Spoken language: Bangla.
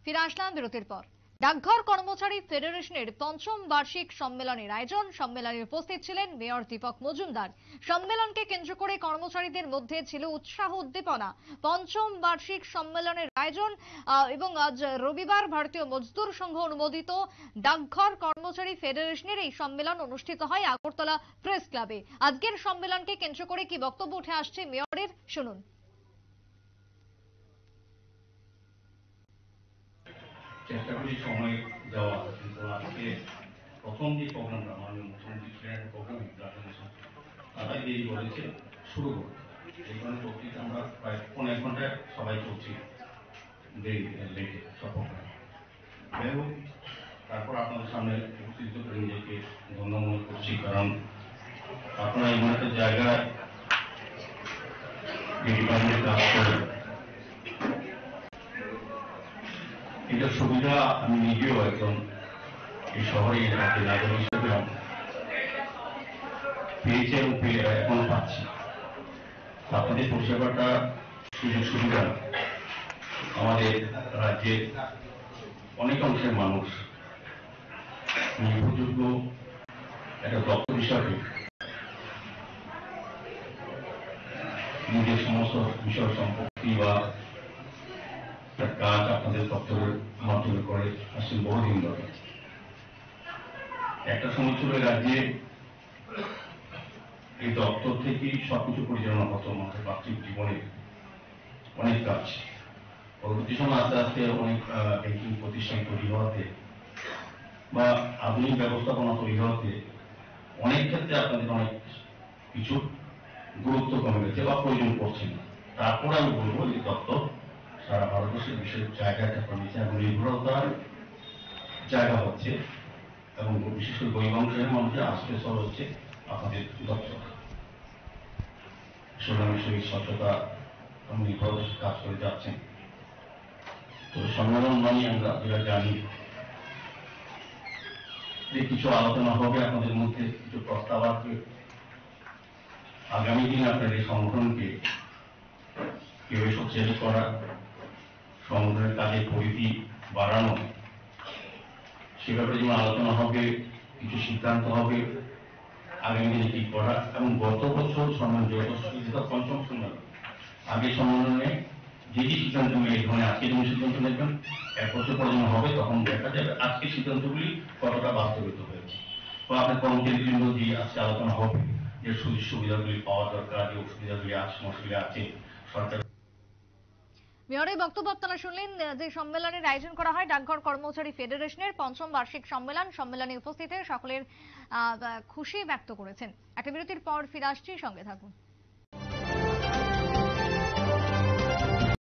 ফিরে আসলাম বিরতির পর। ডাকঘর কর্মচারী ফেডারেশনের পঞ্চম বার্ষিক সম্মেলনের আয়োজন। সম্মেলনে উপস্থিত ছিলেন মেয়র দীপক মজুমদার। সম্মেলনকে কেন্দ্র করে কর্মচারীদের মধ্যে ছিল উৎসাহ উদ্দীপনা। পঞ্চম বার্ষিক সম্মেলনের আয়োজন এবং আজ রবিবার ভারতীয় মজদুর সংঘ অনুমোদিত ডাকঘর কর্মচারী ফেডারেশনের এই সম্মেলন অনুষ্ঠিত হয় আগরতলা প্রেস ক্লাবে। আজকের সম্মেলনকে কেন্দ্র করে কি বক্তব্য উঠে আসছে মেয়রের, শুনুন। চেষ্টা করি সময় দেওয়া, কিন্তু আজকে প্রথম যে প্রোগ্রামটা মাননীয় মুখ্যমন্ত্রী ছিলেন প্রোগ্রাম তারাই দেরি করেছে শুরু করতে। এই কারণে বক্তৃতা আমরা প্রায় 1.5 ঘন্টায় সবাই করছি লেটে সব প্রোগ্রাম। যাই হোক, তারপর আপনাদের সামনে উপস্থিত করে নিজেকে ধন্য মনে করছি, কারণ আপনারা এমন একটা জায়গায় এই ডিপার্টমেন্টে কাজ করেন, এটা সুবিধা আমি নিজেও একজন এই শহরে নাগরিক হিসেবে পেয়েছি এবং এখন পাচ্ছি। আপনাদের পরিষেবাটা সুযোগ সুবিধা আমাদের রাজ্যের অনেক অংশের মানুষ নির্ভরযোগ্য একটা দপ্তর হিসাবে নিজের সমস্ত বিষয় সম্পত্তি বা কাজ আপনাদের দপ্তরের মাধ্যমে করে আসছেন বহুদিন ধরে। একটা সময় ছিল রাজ্যে এই দপ্তর থেকেই সবকিছু পরিচালনা হতো আমাদের বাস্তবিক জীবনে অনেক কাজ। পরবর্তী সময় আস্তে আস্তে অনেক ব্যাংকিং প্রতিষ্ঠান তৈরি হওয়াতে বা আধুনিক ব্যবস্থাপনা তৈরি হওয়াতে অনেক ক্ষেত্রে আপনাদের অনেক কিছু গুরুত্ব কমে গেছে বা প্রয়োজন পড়ছে না। তারপরে আমি বলবো এই দপ্তর সারা ভারতবর্ষের বিশেষ জায়গাটা কমেছে এবং নির্ভরতার জায়গা হচ্ছে, এবং বিশেষ করে গরিব অংশের মানুষের আশ্রয়স্থল হচ্ছে আপনাদের দপ্তর। সুনামের সহিত স্বচ্ছতা এবং নির্ভরতার কাজ করে যাচ্ছেন। তো সম্মেলন মানে আমরা যেটা জানি যে কিছু আলোচনা হবে, আপনাদের মধ্যে কিছু প্রস্তাব আসবে। আগামী দিন আপনার এই সংগঠনকে কিভাবে শক্তিশালী করা, সংগঠনের কাজের পরিধি বাড়ানো, সে ব্যাপারে যেমন আলোচনা হবে, কিছু সিদ্ধান্ত হবে আগামী দিনে কি করা। এবং গত বছর পঞ্চম সম্মেলন, আগের সম্মেলনে যে যে সিদ্ধান্তগুলি এই ধরনের আজকে যেমন সিদ্ধান্ত নেবেন 1 বছর পর যখন হবে তখন দেখা যাবে আজকে সিদ্ধান্তগুলি কতটা বাস্তবিত হয়েছে। বা আপনার কর্মচারীর জন্য যে আজকে আলোচনা হবে যে সুযোগ সুবিধাগুলি পাওয়া দরকার, যে অসুবিধাগুলি আছে, সমস্যাগুলি আছে সরকার। মেয়রের বক্তব্য আপনারা শুনলেন। যে সম্মেলনের আয়োজন করা হয় ডাকঘর কর্মচারী ফেডারেশনের পঞ্চম বার্ষিক সম্মেলন, সম্মেলনে উপস্থিত সকলের খুশি ব্যক্ত করেছেন। একটা বিরতির পর ফিরে আসছি, সঙ্গে থাকুন।